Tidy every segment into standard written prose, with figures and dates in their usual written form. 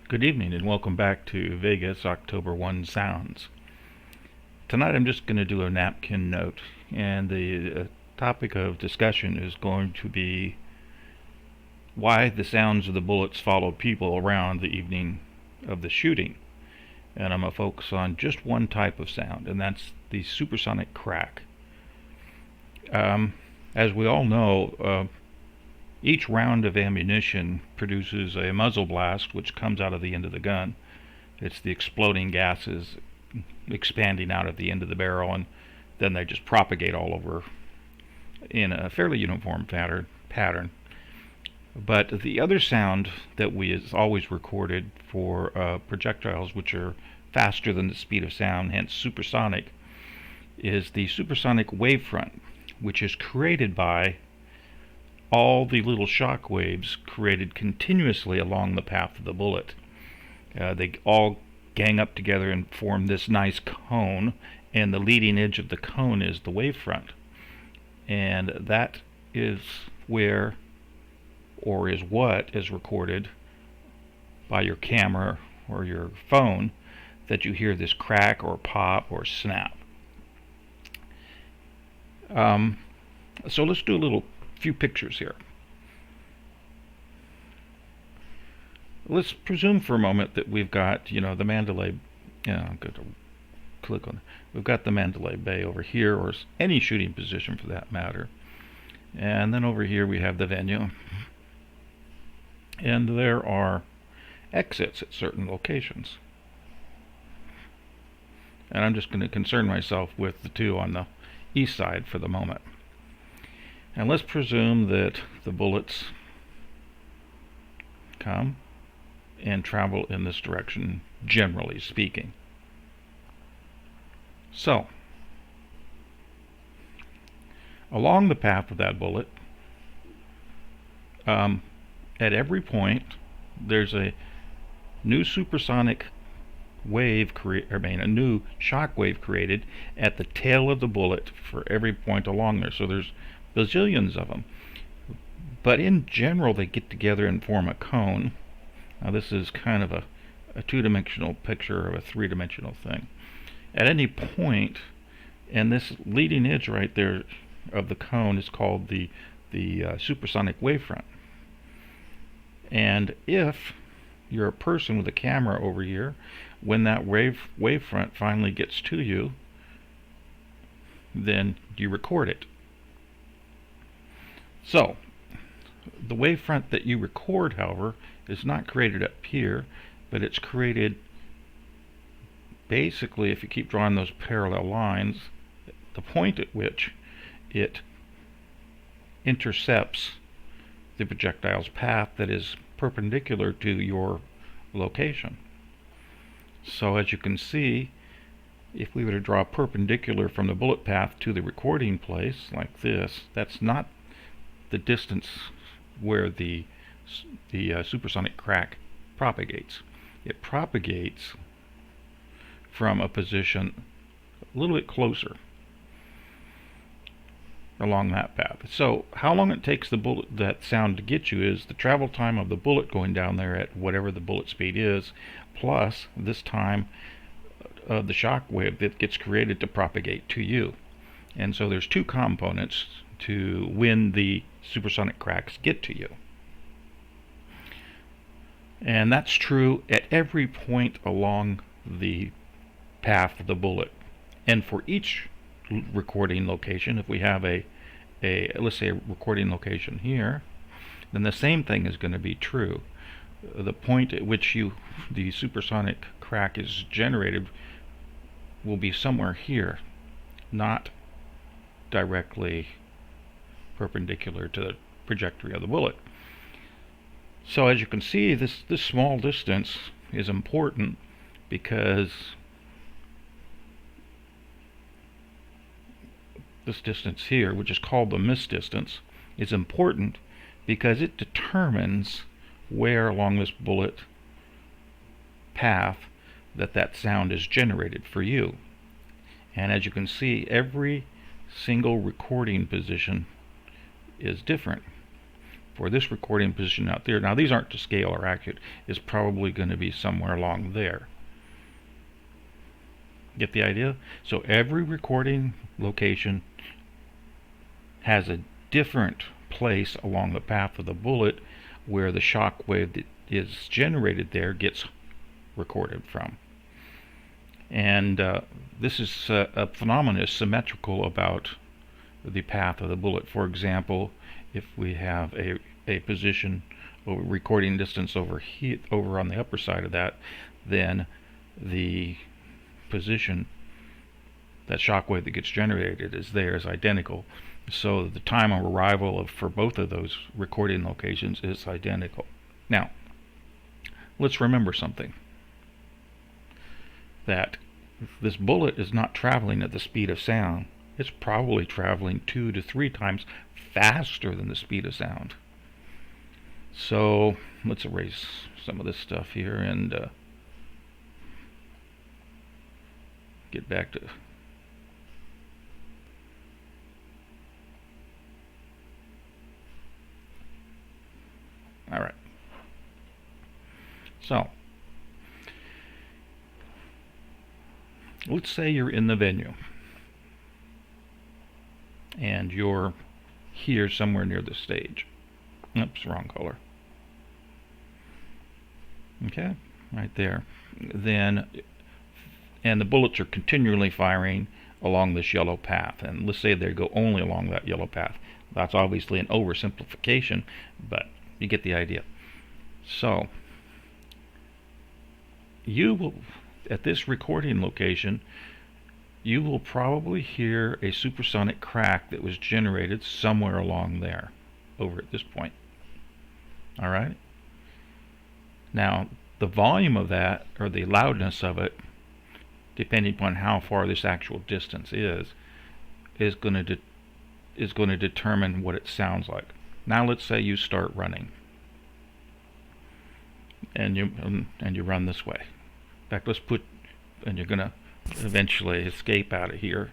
Good evening and welcome back to Vegas October 1 Sounds. Tonight I'm just going to do a napkin note, and the topic of discussion is going to be why the sounds of the bullets follow people around the evening of the shooting. And I'm going to focus on just one type of sound, and that's the supersonic crack. As we all know, each round of ammunition produces a muzzle blast which comes out of the end of the gun. It's the exploding gases expanding out at the end of the barrel, and then they just propagate all over in a fairly uniform pattern. But the other sound that is always recorded for projectiles which are faster than the speed of sound, hence supersonic, is the supersonic wavefront, which is created by all the little shock waves created continuously along the path of the bullet. They all gang up together and form this nice cone, and the leading edge of the cone is the wavefront. And that is where, or is what, is recorded by your camera or your phone, that you hear this crack or pop or snap. So let's do a few pictures here. Let's presume for a moment that we've got, the Mandalay. I'm going to click on it. We've got the Mandalay Bay over here, or any shooting position for that matter. And then over here we have the venue. And there are exits at certain locations. And I'm just going to concern myself with the two on the east side for the moment. And let's presume that the bullets come and travel in this direction, generally speaking. So, along the path of that bullet, at every point, there's a new supersonic wave a new shock wave created at the tail of the bullet for every point along there. So there's bazillions of them. But in general, they get together and form a cone. Now this is kind of a two-dimensional picture of a three-dimensional thing. At any point, and this leading edge right there of the cone is called the supersonic wavefront. And if you're a person with a camera over here, when that wavefront finally gets to you, then you record it. So, the wavefront that you record, however, is not created up here, but it's created basically, if you keep drawing those parallel lines, the point at which it intercepts the projectile's path that is perpendicular to your location. So as you can see, if we were to draw perpendicular from the bullet path to the recording place like this, that's not the distance where the supersonic crack propagates. It propagates from a position a little bit closer along that path. So how long it takes that sound to get you is the travel time of the bullet going down there at whatever the bullet speed is, plus this time the shock wave that gets created to propagate to you. And so there's two components to when the supersonic cracks get to you. And that's true at every point along the path of the bullet. And for each recording location, if we have let's say a recording location here, then the same thing is going to be true. The point at which the supersonic crack is generated will be somewhere here, not directly perpendicular to the trajectory of the bullet. So as you can see, this small distance is important because this distance here, which is called the miss distance, is important because it determines where along this bullet path that sound is generated for you. And as you can see, every single recording position is different. for this recording position out there. Now these aren't to scale or accurate. It's probably going to be somewhere along there. Get the idea? So every recording location has a different place along the path of the bullet where the shock wave that is generated there gets recorded from. And this is a phenomenon is symmetrical about the path of the bullet. For example, if we have a position or recording distance over on the upper side of that, then the position, that shock wave that gets generated is identical. So the time of arrival for both of those recording locations is identical. Now, let's remember something. That this bullet is not traveling at the speed of sound. It's probably traveling 2 to 3 times faster than the speed of sound. So let's erase some of this stuff here and get back to alright. So let's say you're in the venue and you're here somewhere near the stage. Oops, wrong color. Okay, right there. Then, and the bullets are continually firing along this yellow path. And let's say they go only along that yellow path. That's obviously an oversimplification, but you get the idea. So, you will, at this recording location, you will probably hear a supersonic crack that was generated somewhere along there, over at this point. Alright? Now, the volume of that, or the loudness of it, depending upon how far this actual distance is going to determine what it sounds like. Now let's say you start running, and you run this way. In fact, and you're going to eventually escape out of here,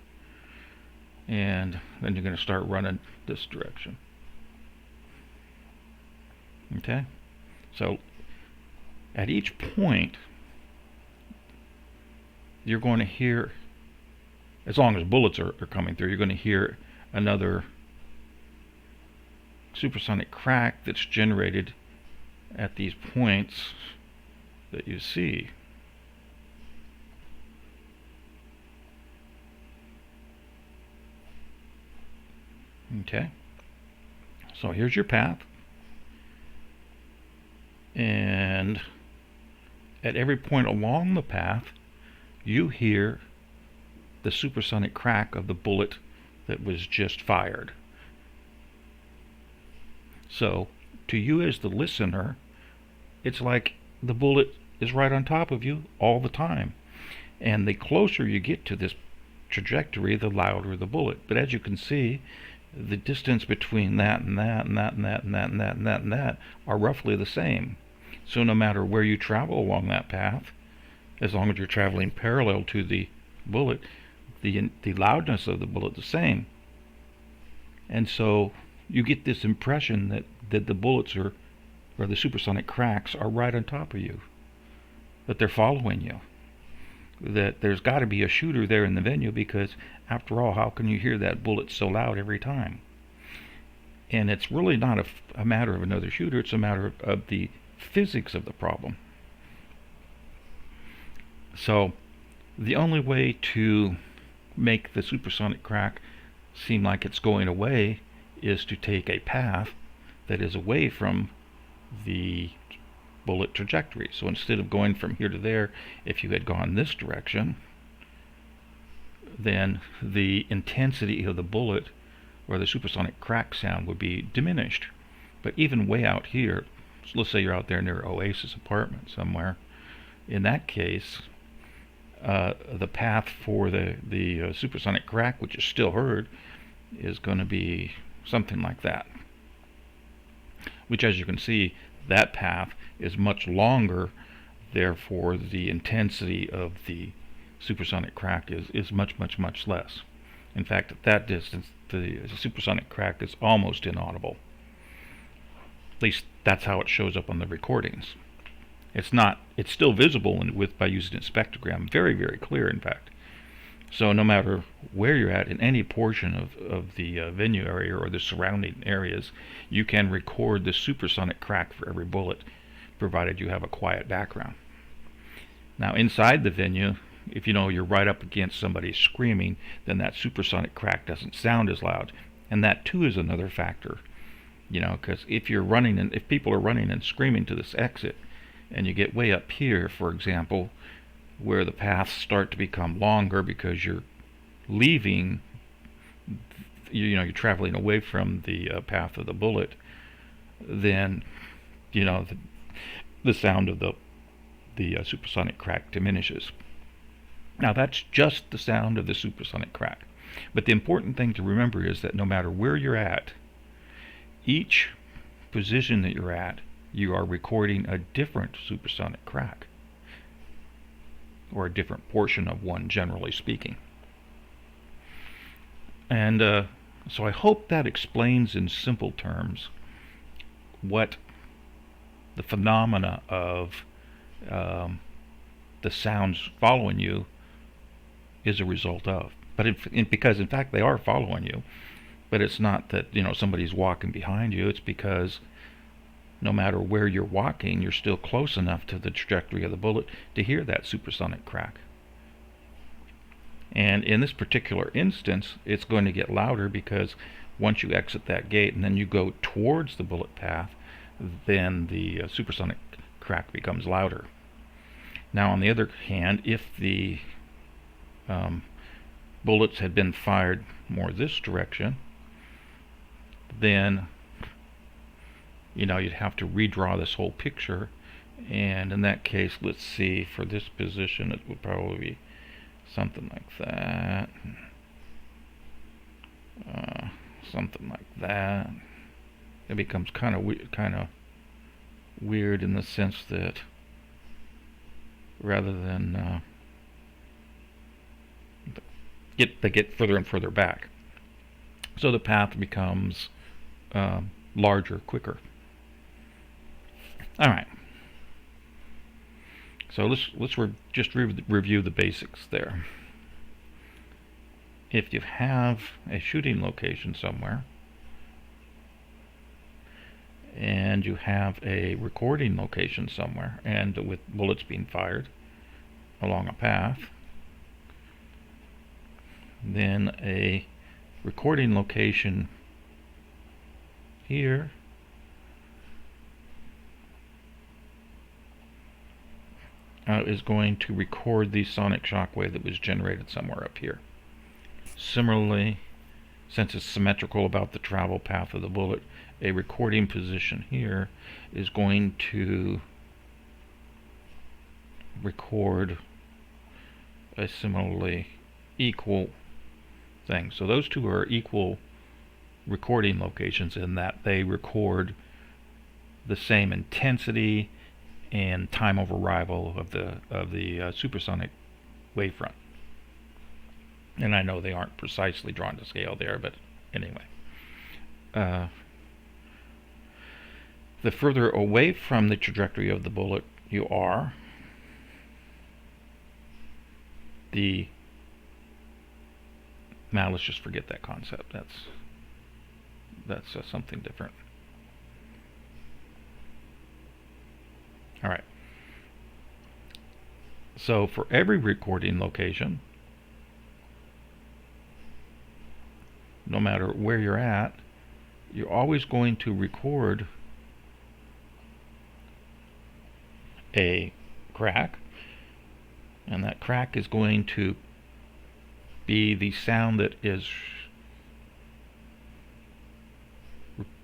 and then you're going to start running this direction. Okay? So at each point, you're going to hear, as long as bullets are coming through, you're going to hear another supersonic crack that's generated at these points that you see. Okay, so here's your path, and at every point along the path you hear the supersonic crack of the bullet that was just fired. So to you as the listener, it's like the bullet is right on top of you all the time, and the closer you get to this trajectory, the louder the bullet. But as you can see, the distance between that and that and that and that and that and that and that and that are roughly the same. So no matter where you travel along that path, as long as you're traveling parallel to the bullet, the loudness of the bullet is the same. And so you get this impression that the bullets or the supersonic cracks are right on top of you, that they're following you, that there's got to be a shooter there in the venue, because after all, how can you hear that bullet so loud every time? And it's really not a matter of another shooter, it's a matter of the physics of the problem. So the only way to make the supersonic crack seem like it's going away is to take a path that is away from the bullet trajectory. So instead of going from here to there, if you had gone this direction, then the intensity of the bullet or the supersonic crack sound would be diminished. But even way out here, so let's say you're out there near Oasis apartment somewhere, in that case the path for the supersonic crack, which is still heard, is going to be something like that, which, as you can see, that path is much longer, therefore the intensity of the supersonic crack is much less. In fact, at that distance the supersonic crack is almost inaudible. least that's how it shows up on the recordings. It's still visible by using a spectrogram, very, very clear, in fact. So no matter where you're at in any portion of the venue area or the surrounding areas, you can record the supersonic crack for every bullet, provided you have a quiet background. Now inside the venue, if you know you're right up against somebody screaming, then that supersonic crack doesn't sound as loud. And that too is another factor, because if people are running and screaming to this exit, and you get way up here, for example, where the paths start to become longer because you're leaving, you're traveling away from the path of the bullet, then the sound of the supersonic crack diminishes. Now that's just the sound of the supersonic crack. But the important thing to remember is that no matter where you're at, each position that you're at, you are recording a different supersonic crack, or a different portion of one, generally speaking. And so I hope that explains in simple terms what the phenomena of the sounds following you is a result of. But because in fact they are following you, but it's not that somebody's walking behind you. It's because no matter where you're walking, you're still close enough to the trajectory of the bullet to hear that supersonic crack. And in this particular instance, it's going to get louder because once you exit that gate and then you go towards the bullet path, then the supersonic crack becomes louder. Now on the other hand, if the bullets had been fired more this direction, then you'd have to redraw this whole picture, and in that case, let's see, for this position it would probably be something like that, something like that. It becomes kind of weird in the sense that rather than they get further and further back, so the path becomes larger, quicker. All right. So let's just review the basics there. If you have a shooting location somewhere, and you have a recording location somewhere, and with bullets being fired along a path, then a recording location here is going to record the sonic shockwave that was generated somewhere up here. Similarly, since it's symmetrical about the travel path of the bullet, a recording position here is going to record a similarly equal thing. So those two are equal recording locations in that they record the same intensity and time of arrival of the supersonic wavefront. And I know they aren't precisely drawn to scale there, but anyway. The further away from the trajectory of the bullet you are, now let's just forget that concept. That's something different. All right. So for every recording location, no matter where you're at, you're always going to record a crack, and that crack is going to be the sound that is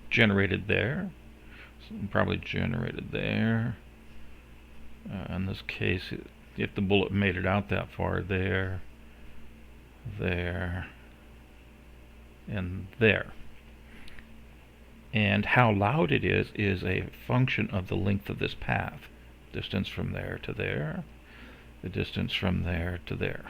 generated there. So probably generated there. In this case, if the bullet made it out that far, there, and there. And how loud it is a function of the length of this path. Distance from there to there, the distance from there to there.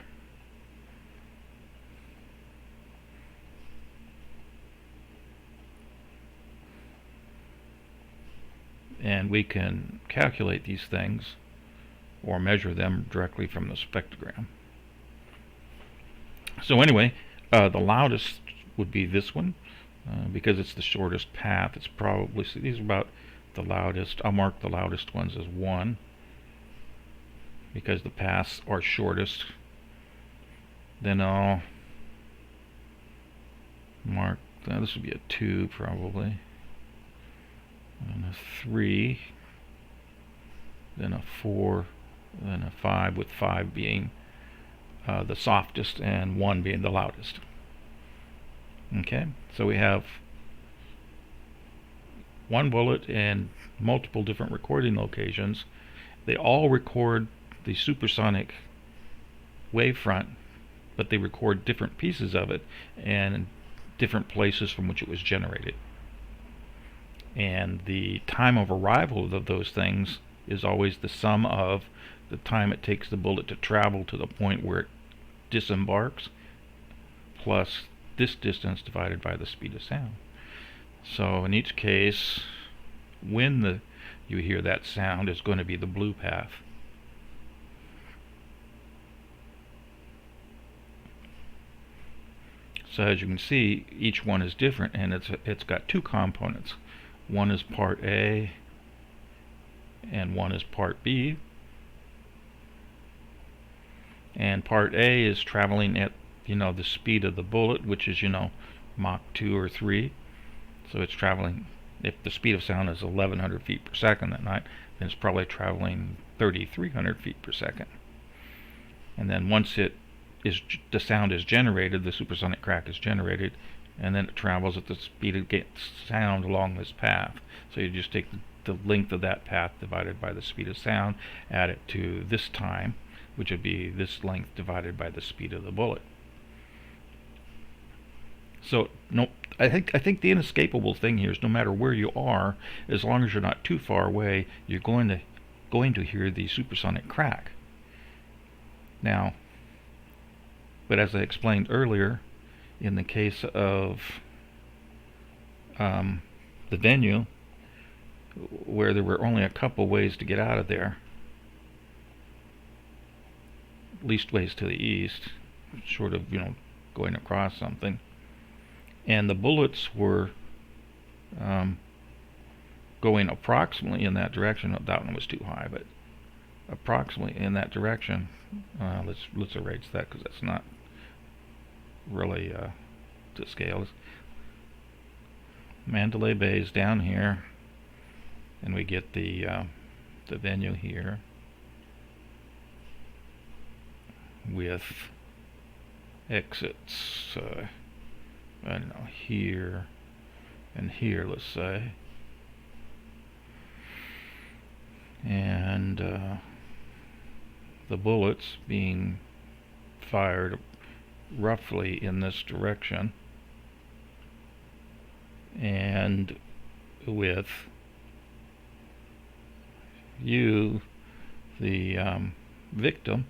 and we can calculate these things or measure them directly from the spectrogram. So anyway, the loudest would be this one, because it's the shortest path. It's probably, so these are about the loudest. I'll mark the loudest ones as 1 because the paths are shortest. Then I'll mark, this would be a 2 probably, and a 3, then a 4, then a 5, with 5 being the softest and 1 being the loudest. Okay, so we have one bullet and multiple different recording locations. They all record the supersonic wavefront, but they record different pieces of it and different places from which it was generated. And the time of arrival of those things is always the sum of the time it takes the bullet to travel to the point where it disembarks plus this distance divided by the speed of sound. So in each case, when you hear that sound, it's going to be the blue path. So as you can see, each one is different, and it's got 2 components. One is part A and one is part B. And part A is traveling at the speed of the bullet, which is Mach 2 or 3. So it's traveling, if the speed of sound is 1100 feet per second that night, then it's probably traveling 3300 feet per second. And then once the sound is generated, the supersonic crack is generated, and then it travels at the speed of sound along this path. So you just take the length of that path divided by the speed of sound, add it to this time, which would be this length divided by the speed of the bullet. So I think the inescapable thing here is no matter where you are, as long as you're not too far away, you're going to hear the supersonic crack. Now, but as I explained earlier, in the case of the venue, where there were only a couple ways to get out of there, least ways to the east, short of going across something, and the bullets were going approximately in that direction. That one was too high, but approximately in that direction. Let's erase that because that's not really to scale. Mandalay Bay is down here, and we get the venue here with exits. I don't know, here and here, let's say, and the bullets being fired roughly in this direction, and with you, the victim,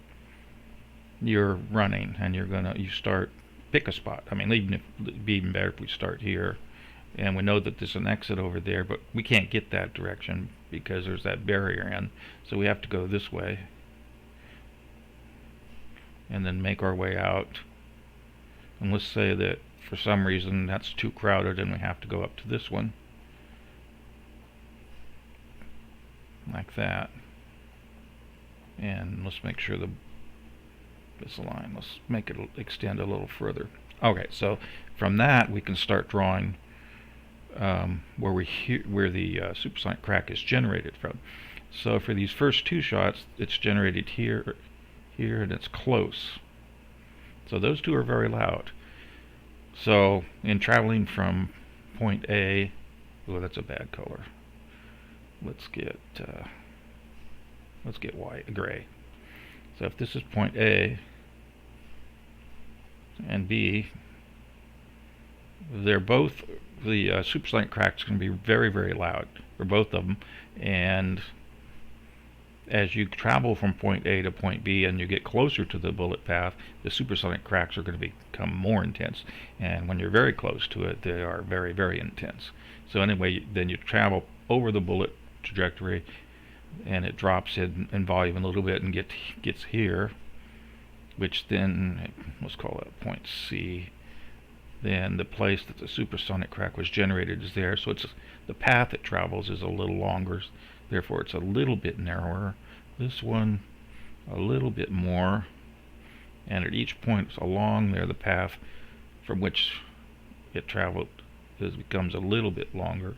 you're running, and you start, pick a spot. I mean, even if it'd be even better if we start here, and we know that there's an exit over there, but we can't get that direction because there's that barrier in, so we have to go this way and then make our way out. And let's say that for some reason that's too crowded and we have to go up to this one, like that. And let's make sure this line, let's make it extend a little further. Okay, so from that we can start drawing where the supersonic crack is generated from. So for these first 2 shots, it's generated here, and it's close. So those 2 are very loud. So in traveling from point A, oh, that's a bad color. Let's get white, gray. So if this is point A and B, they're both, the supersonic crack's going to be very, very loud for both of them. And as you travel from point A to point B and you get closer to the bullet path, the supersonic cracks are going to become more intense. And when you're very close to it, they are very, very intense. So anyway, then you travel over the bullet trajectory, and it drops in volume a little bit and gets here, which then, let's call that point C. Then the place that the supersonic crack was generated is there, so it's the path it travels is a little longer, therefore it's a little bit narrower. This one a little bit more, and at each point along there the path from which it traveled becomes a little bit longer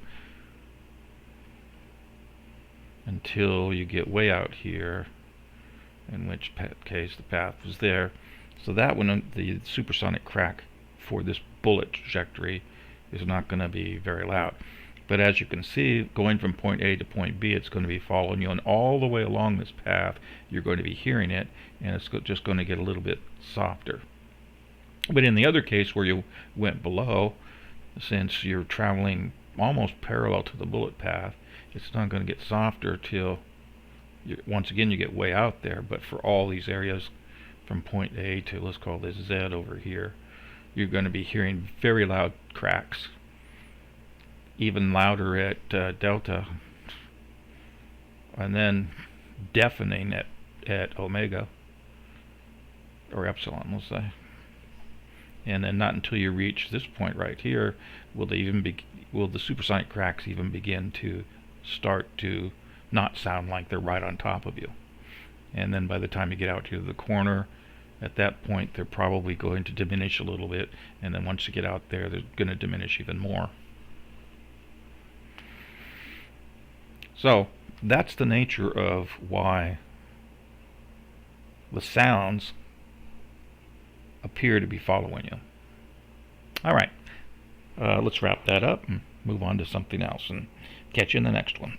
until you get way out here, in which case the path was there. So that one, the supersonic crack for this bullet trajectory, is not going to be very loud. But as you can see, going from point A to point B, it's going to be following you, and all the way along this path you're going to be hearing it, and it's just going to get a little bit softer. But in the other case where you went below, since you're traveling almost parallel to the bullet path, it's not going to get softer till once again you get way out there. But for all these areas from point A to, let's call this Z over here, you're going to be hearing very loud cracks, even louder at delta, and then deafening at omega, or epsilon, let's say. And then not until you reach this point right here will the supersonic cracks even begin to start to not sound like they're right on top of you. And then by the time you get out to the corner, at that point they're probably going to diminish a little bit, and then once you get out there they're going to diminish even more. So that's the nature of why the sounds appear to be following you. Alright, let's wrap that up and move on to something else, and catch you in the next one.